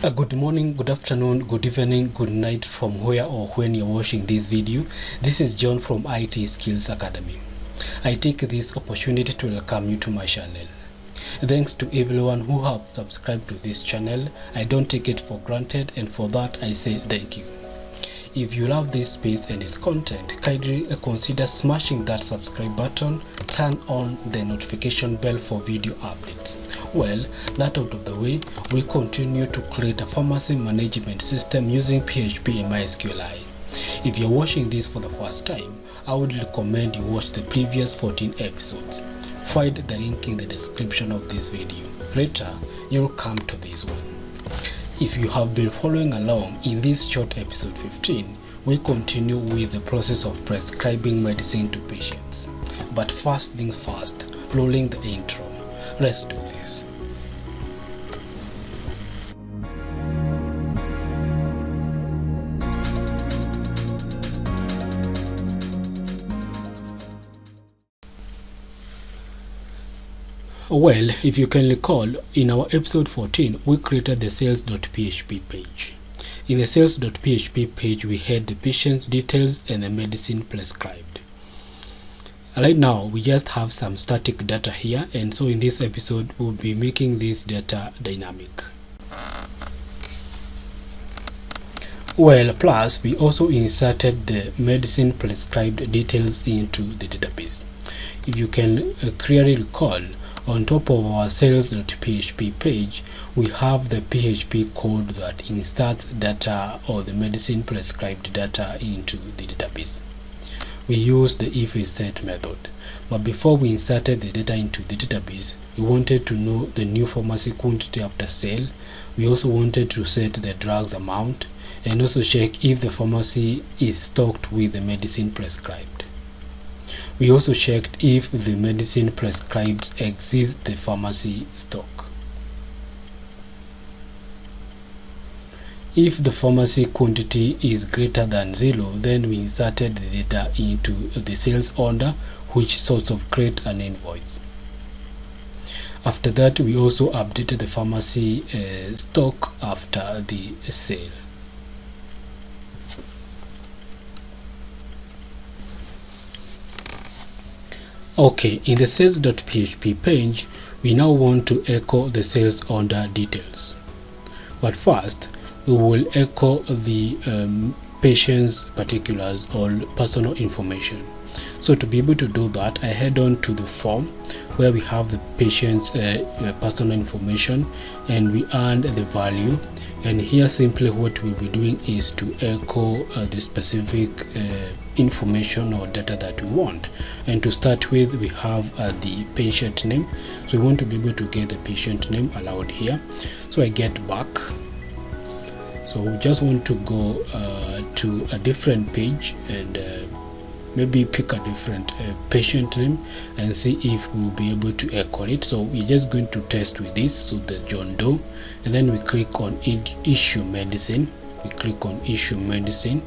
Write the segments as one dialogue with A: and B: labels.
A: Good morning, good afternoon, good evening, good night from where or when you're watching this video. This is John from IT Skills Academy. I take this opportunity to welcome you to my channel. Thanks to everyone who have subscribed to this channel. I don't take it for granted, and for that I say thank you. If you love this space and its content, kindly consider smashing that subscribe button, turn on the notification bell for video updates. Well, that out of the way, we continue to create a pharmacy management system using PHP and MYSQLI. If you're watching this for the first time, I would recommend you watch the previous 14 episodes. Find the link in the description of this video. Later, you'll come to this one. If you have been following along, in this short episode 15, we continue with the process of prescribing medicine to patients. But first things first, rolling the intro. Let's do this. Well, if you can recall, in our episode 14, we created the sales.php page. In the sales.php page, we had the patient's details and the medicine prescribed. Right now, we just have some static data here, and so in this episode, we'll be making this data dynamic. Well, plus, we also inserted the medicine prescribed details into the database. If you can clearly recall, on top of our sales.php page, we have the PHP code that inserts data or the medicine prescribed data into the database. We used the if-set method, but before we inserted the data into the database, we wanted to know the new pharmacy quantity after sale. We also wanted to set the drugs amount and also check if the pharmacy is stocked with the medicine prescribed. We also checked if the medicine prescribed exceeds the pharmacy stock. If the pharmacy quantity is greater than 0, then we inserted the data into the sales order, which sort of create an invoice. After that, we also updated the pharmacy stock after the sale. Okay, in the sales.php page, we now want to echo the sales order details. But first, we will echo the patient's particulars or personal information. So to be able to do that, I head on to the form where we have the patient's personal information, and we add the value. And here simply what we'll be doing is to echo the specific information or data that we want. And to start with, we have the patient name. So we want to be able to get the patient name allowed here. So I get back. So we just want to go to a different page and maybe pick a different patient name and see if we'll be able to echo it. So we're just going to test with this. So the John Doe, and then we click on issue medicine. We click on issue medicine,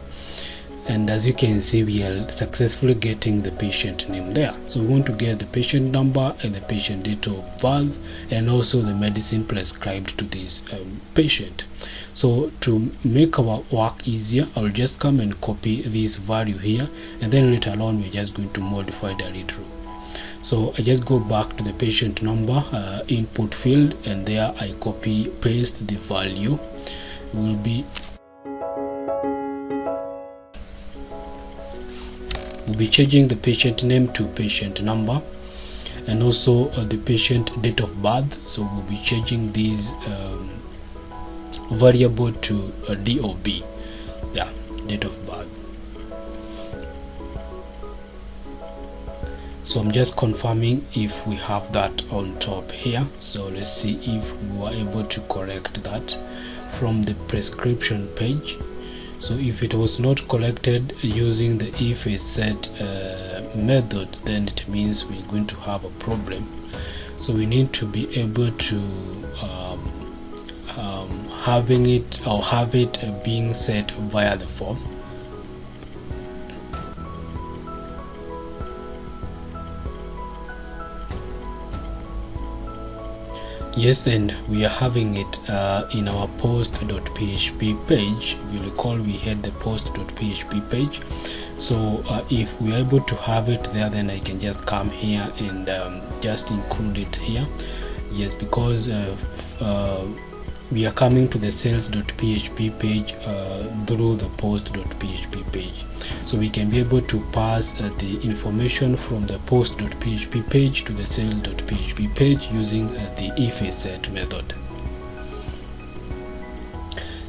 A: and as you can see, we are successfully getting the patient name there. So we want to get the patient number and the patient date of birth and also the medicine prescribed to this patient. So to make our work easier, I'll just come and copy this value here, and then later on we're just going to modify the read through. So I just go back to the patient number input field, and there I copy paste the value. We'll be changing the patient name to patient number, and also the patient date of birth. So we'll be changing these variable to DOB, date of birth. So I'm just confirming if we have that on top here. So let's see if we were able to correct that from the prescription page. So if it was not collected using the if-set method, then it means we're going to have a problem. So we need to be able to have it being set via the form. Yes, and we are having it in our post.php page. If you recall, we had the post.php page. So if we are able to have it there, then I can just come here and just include it here. Yes, because we are coming to the sales.php page through the post.php page, so we can be able to pass the information from the post.php page to the sales.php page using the if set method.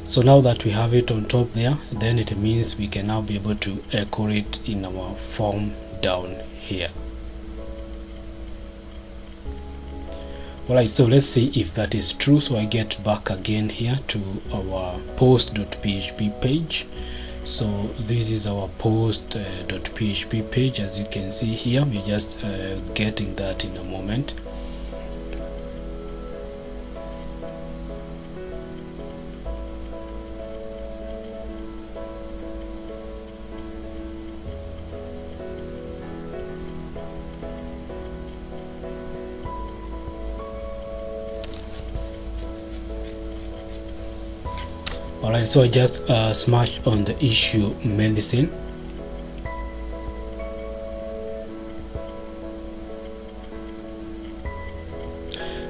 A: So now that we have it on top there, then it means we can now be able to echo it in our form down here. Alright, so let's see if that is true. So I get back again here to our post.php page. So this is our post.php page. As you can see here, we're just getting that in a moment. Alright, so I just smashed on the issue medicine.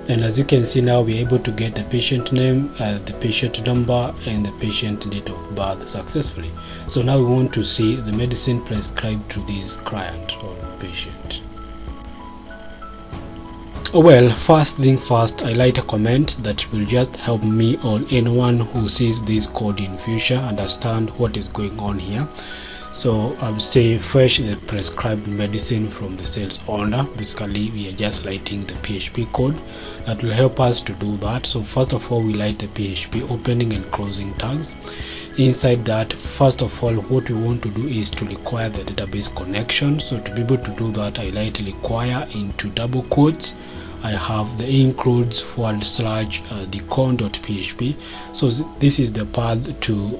A: And as you can see now, we're able to get the patient name, the patient number, and the patient date of birth successfully. So now we want to see the medicine prescribed to this client or patient. Well, first thing first, I like a comment that will just help me or anyone who sees this code in future understand what is going on here. So I would say fetch the prescribed medicine from the sales owner. Basically, we are just writing the PHP code that will help us to do that. So first of all, we write the PHP opening and closing tags. Inside that, first of all, what we want to do is to require the database connection. So to be able to do that, I write require into double quotes. I have the includes / the con.php. so this is the path to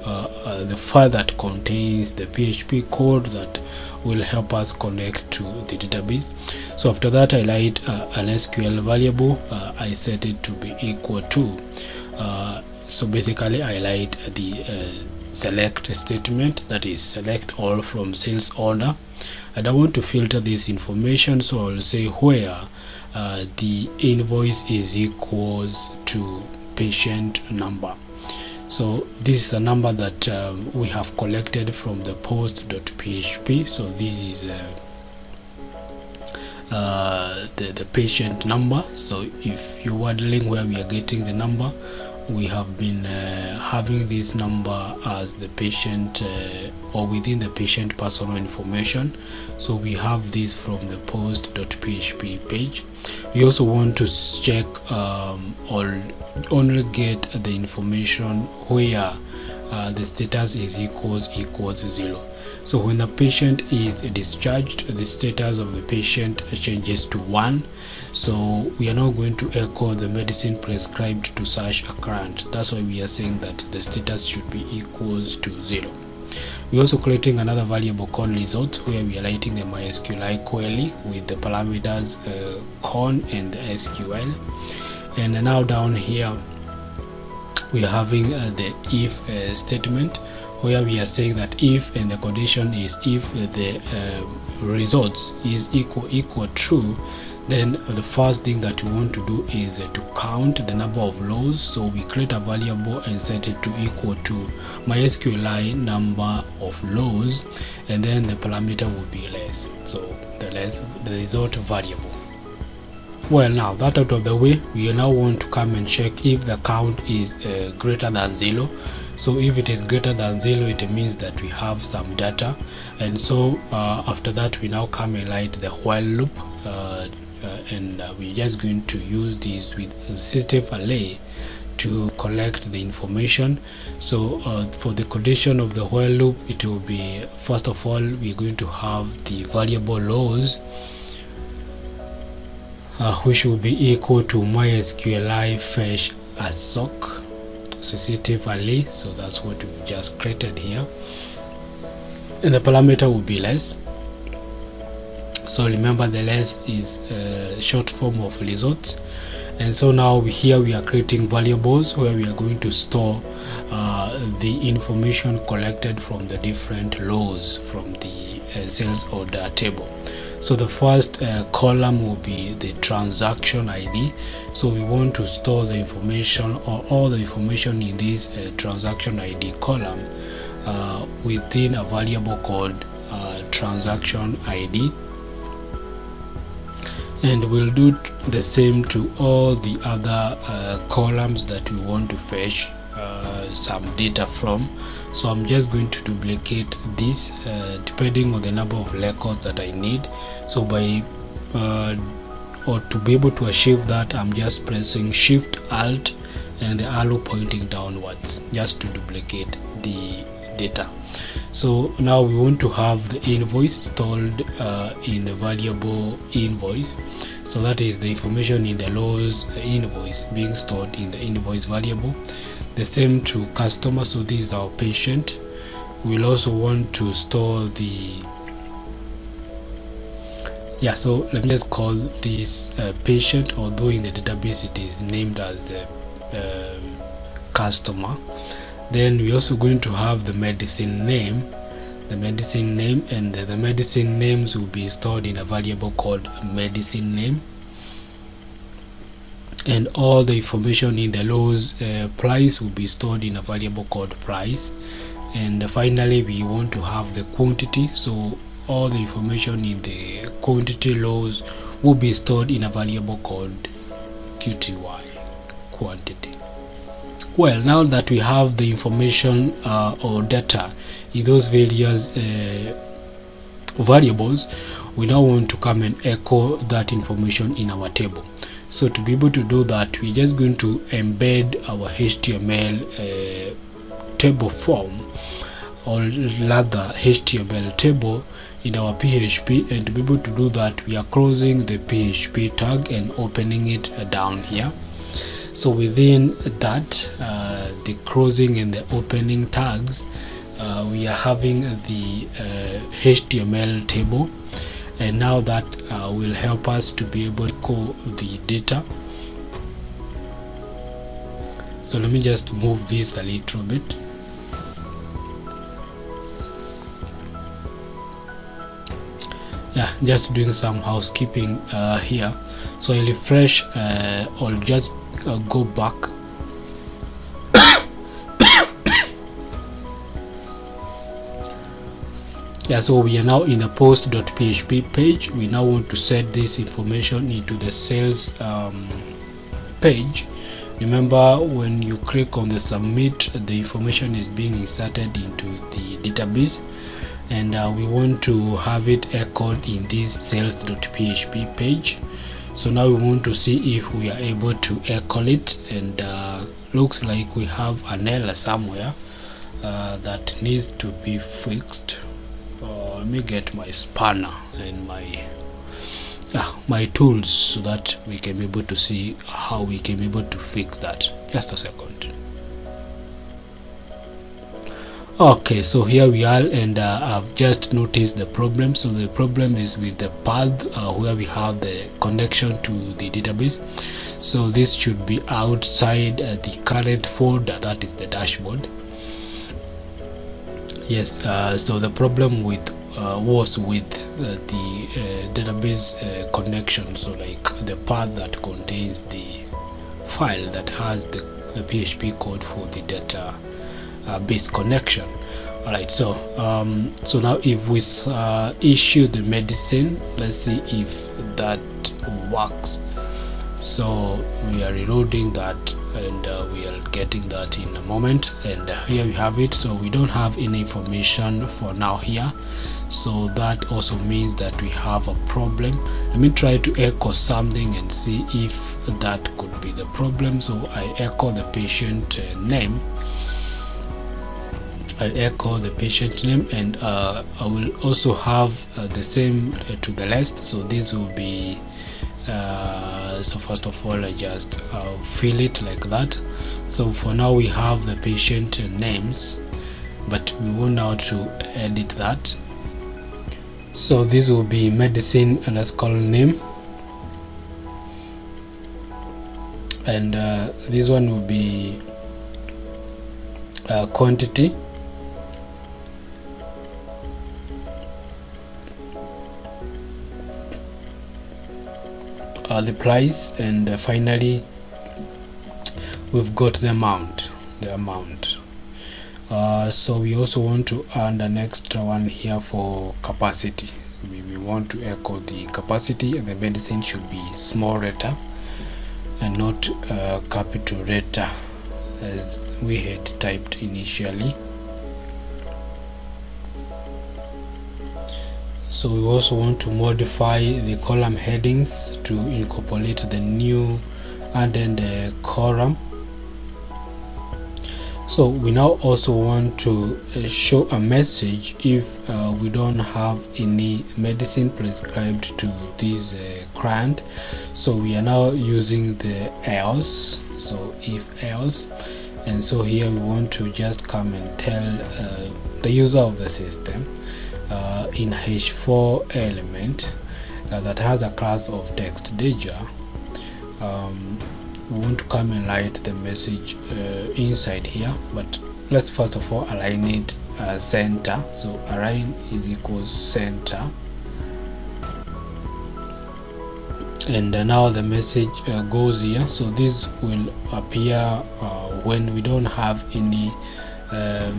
A: the file that contains the PHP code that will help us connect to the database. So after that, I write an SQL variable. I set it to be equal to so basically I write the select statement, that is select all from sales order, and I want to filter this information. So I'll say where the invoice is equals to patient number. So this is a number that we have collected from the post.php. so this is the patient number. So if you're wondering where we are getting the number, we have been having this number as the patient or within the patient personal information. So we have this from the post.php page. We also want to check or only get the information where the status is equals 0. So when the patient is discharged, the status of the patient changes to 1. So we are now going to echo the medicine prescribed to such a client. That's why we are saying that the status should be equals to 0. We're also creating another variable called results, where we are writing the MySQLi query with the parameters con and SQL. And now down here we are having the if statement, where we are saying that if, and the condition is if the results is equal true, then the first thing that we want to do is to count the number of rows. So we create a variable and set it to equal to MySQLi number of rows, and then the parameter will be less, so the result variable. Well, now that out of the way, we now want to come and check if the count is greater than 0. So if it is greater than 0, it means that we have some data. And so after that, we now come and write the while loop, and we're just going to use this with sensitive array to collect the information. So for the condition of the while loop, it will be, first of all, we're going to have the variable rows, which will be equal to MySQLi fetch as sock sensitive array. So that's what we've just created here, and the parameter will be less. So remember, the less is short form of results, And so now here we are creating variables where we are going to store the information collected from the different rows from the sales order table. So the first column will be the transaction ID. So we want to store the information or all the information in this transaction ID column within a variable called transaction ID. And we'll do the same to all the other columns that we want to fetch some data from. So I'm just going to duplicate this depending on the number of records that I need. So by or to be able to achieve that, I'm just pressing Shift Alt and the arrow pointing downwards just to duplicate the data. So now we want to have the invoice stored in the variable invoice. So that is the information in the rows invoice being stored in the invoice variable. The same to customer. So this is our patient. We'll also want to store the so let me just call this patient, although in the database it is named as customer. Then we're also going to have the medicine name, and the medicine names will be stored in a variable called medicine name. And all the information in the rows price will be stored in a variable called price. And finally we want to have the quantity, so all the information in the quantity rows will be stored in a variable called QTY, quantity. Well, now that we have the information or data in those various variables, we now want to come and echo that information in our table. So to be able to do that, we're just going to embed our HTML table form, or rather HTML table, in our PHP. And to be able to do that, we are closing the PHP tag and opening it down here. So within that, the closing and the opening tags, we are having the HTML table, and now that will help us to be able to call the data. So let me just move this a little bit. Just doing some housekeeping here. So I refresh or just go back. So we are now in the post.php page. We now want to set this information into the sales page. Remember, when you click on the submit, the information is being inserted into the database, and we want to have it echoed in this sales.php page. So now we want to see if we are able to echo it, and looks like we have an error somewhere that needs to be fixed. Let me get my spanner and my tools so that we can be able to see how we can be able to fix that. Just a second. Okay, so here we are, and I've just noticed the problem. So the problem is with the path where we have the connection to the database. So this should be outside the current folder, that is the dashboard. Yes, so the problem with was with the database connection. So like the path that contains the file that has the PHP code for the data base connection. Alright, so so now if we issue the medicine, let's see if that works. So we are reloading that, and we are getting that in a moment. And here we have it. So we don't have any information for now here, so that also means that we have a problem. Let me try to echo something and see if that could be the problem. So I echo the patient name. I echo the patient name, and I will also have the same to the rest. So this will be so first of all, I just fill it like that. So for now we have the patient names, but we want now to edit that. So this will be medicine, and let's call name. and this one will be quantity, the price, and finally we've got the amount. So we also want to add an extra one here for capacity. We want to echo the capacity, and the medicine should be small letter and not capital letter as we had typed initially. So we also want to modify the column headings to incorporate the new added column. So we now also want to show a message if we don't have any medicine prescribed to this client. So we are now using the else, so if else, and so here we want to just come and tell the user of the system in h4 element that has a class of text data. We want to come and write the message inside here, but let's first of all align it center. So align is equals center, and now the message goes here. So this will appear when we don't have any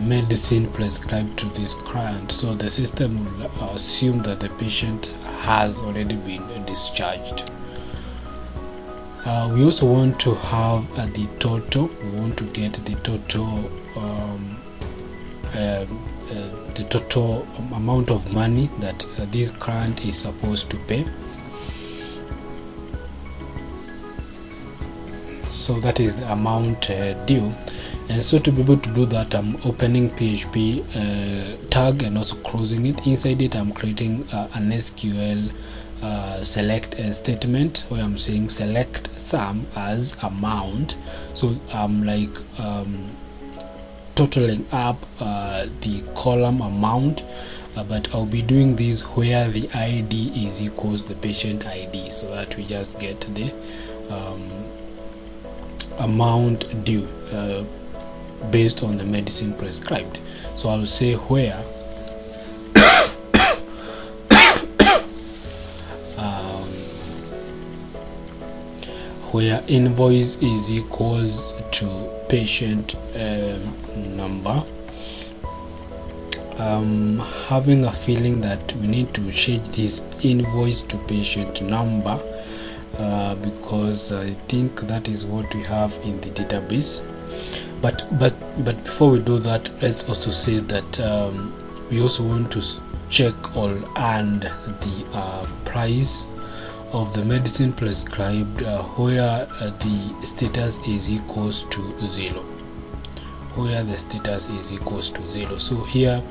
A: medicine prescribed to this client, so the system will assume that the patient has already been discharged. We also want to have the total. We want to get the total amount of money that this client is supposed to pay. So that is the amount due. And so to be able to do that, I'm opening PHP tag and also closing it. Inside it, I'm creating an SQL select statement where I'm saying select sum as amount. So I'm like totaling up the column amount, but I'll be doing this where the ID is equals the patient ID, so that we just get the amount due based on the medicine prescribed. So I'll say where where invoice is equals to patient number. Having a feeling that we need to change this invoice to patient number because I think that is what we have in the database. But before we do that, let's also say that we also want to check or add the price of the medicine prescribed where the status is equals to 0. Where the status is equals to 0. So here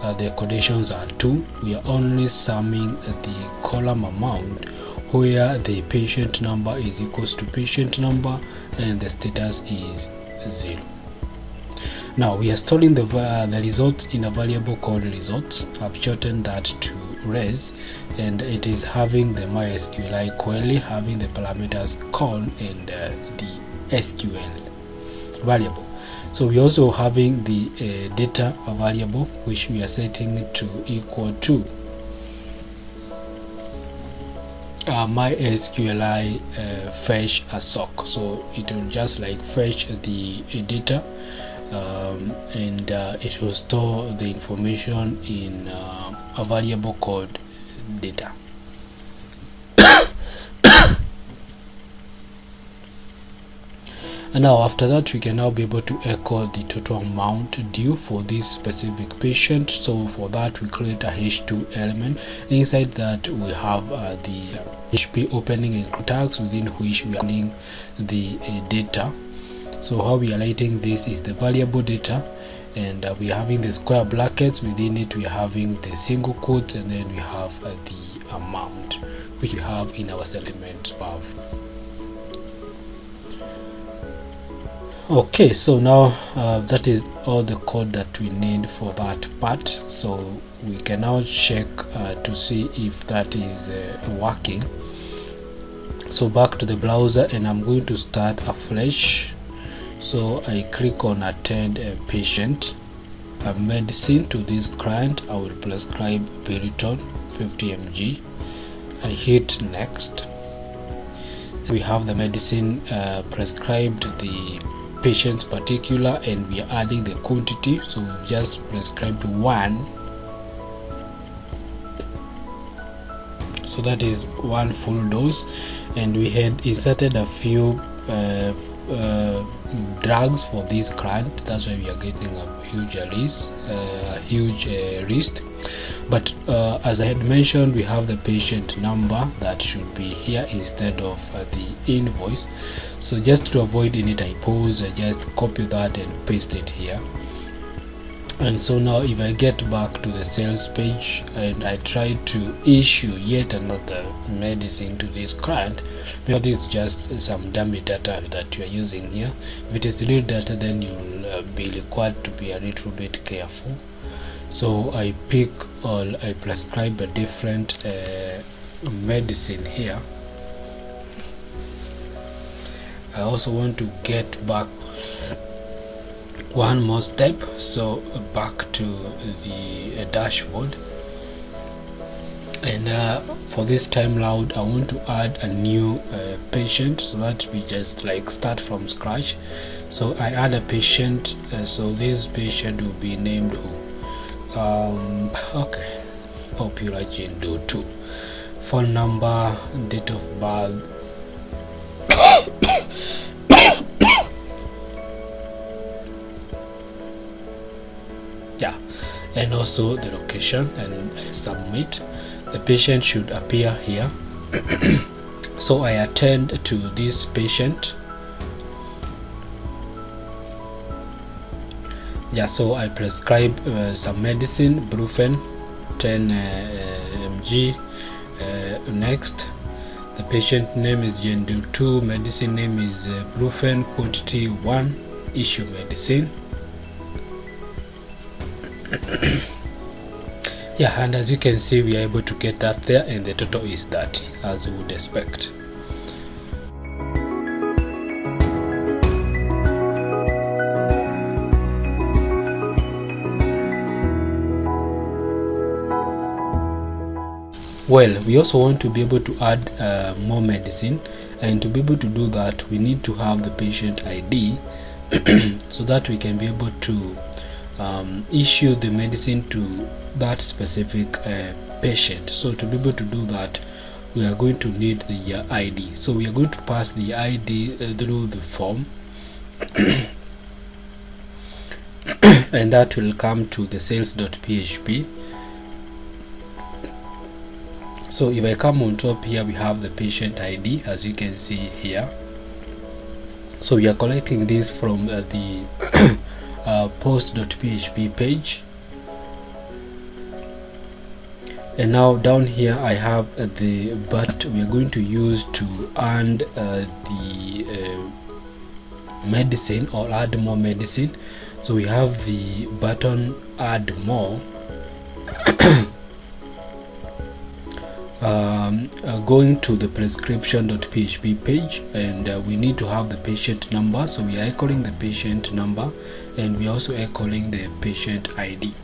A: the conditions are 2. We are only summing the column amount where the patient number is equals to patient number and the status is 0. Now we are storing the results in a variable called results. I've shortened that to res, and it is having the MySQLi query, having the parameters call and the SQL variable. So we also having the data variable, which we are setting to equal to MySQLi fetch a sock. So it will just like fetch the data and it will store the information in a variable called data. And now after that, we can now be able to echo the total amount due for this specific patient. So for that, we create a h2 element. Inside that, we have the PHP opening and tags within which we are adding the data. So how we are writing this is the variable data, and we are having the square brackets. Within it, we are having the single quotes, and then we have the amount, which we have in our settlement above. Okay, so now that is all the code that we need for that part. So we can now check to see if that is working. So back to the browser, and I'm going to start afresh. So I click on attend a patient a medicine to this client. I will prescribe Piriton 50 mg. I hit next. We have the medicine prescribed, the patient's particular, and we are adding the quantity. So we've just prescribed 1, so that is 1 full dose, and we had inserted a few drugs for this client. That's why we are getting a huge list. But as I had mentioned, we have the patient number that should be here instead of the invoice. So just to avoid any typos, I just copy that and paste it here. And so now if I get back to the sales page and I try to issue yet another medicine to this client, because this is just some dummy data that you are using here. If it is real data, then you will be required to be a little bit careful. So I pick or I prescribe a different medicine here. I also want to get back one more step, so back to the dashboard, and for this time round I want to add a new patient, so that we just like start from scratch. So I add a patient, so this patient will be named okay, popular gender 2, phone number, date of birth, yeah, and also the location, and submit. The patient should appear here. So I attend to this patient. Yeah, so I prescribe some medicine, Brufen 10 mg. Next, the patient name is gender 2, medicine name is Brufen, quantity 1, issue medicine. Yeah, and as you can see, we are able to get that there, and the total is 30, as you would expect. Well, we also want to be able to add more medicine, and to be able to do that we need to have the patient ID so that we can be able to issue the medicine to that specific patient. So to be able to do that, we are going to need the ID. So we are going to pass the ID through the form and that will come to the sales.php. So if I come on top here, we have the patient ID, as you can see here. So we are collecting this from the post.php page, and now down here I have the but we are going to use to add the medicine or add more medicine. So we have the button add more. Going to the prescription.php page, and we need to have the patient number, so we are echoing the patient number, and we are also echoing the patient ID.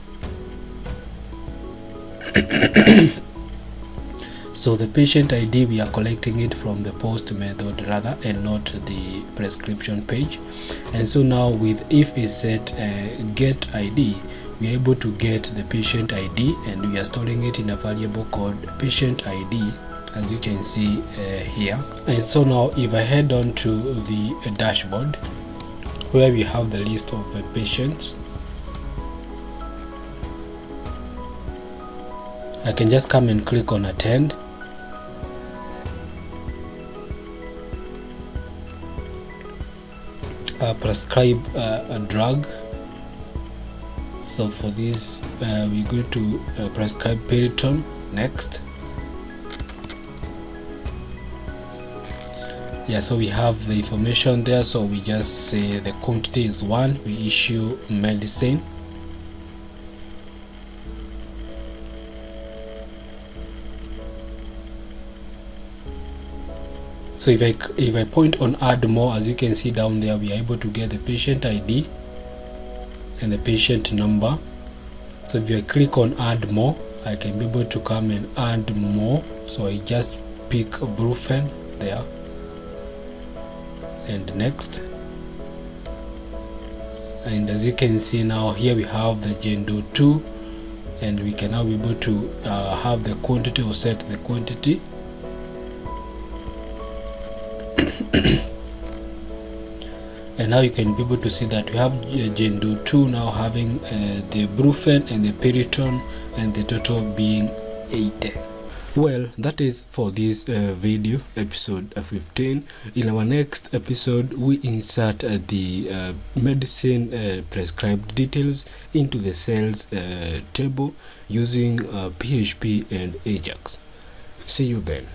A: So the patient ID, we are collecting it from the post method rather, and not the prescription page. And so now with if is set get ID, we are able to get the patient ID, and we are storing it in a variable called patient ID, as you can see here. And so now if I head on to the dashboard where we have the list of the patients, I can just come and click on attend. Prescribe a drug. So for this we're going to prescribe Piriton. Next. Yeah, so we have the information there, so we just say the quantity is 1, we issue medicine. So if I point on add more, as you can see down there, we are able to get the patient ID and the patient number. So if I click on add more, I can be able to come and add more. So I just pick Brufen there and next, and as you can see now here we have the Gendo 2, and we can now be able to have the quantity or set the quantity. And now you can be able to see that we have Gendo 2 now having the Brufen and the Piriton, and the total being 80. Well, that is for this video, episode 15. In our next episode, we insert the medicine prescribed details into the sales table using PHP and Ajax. See you then.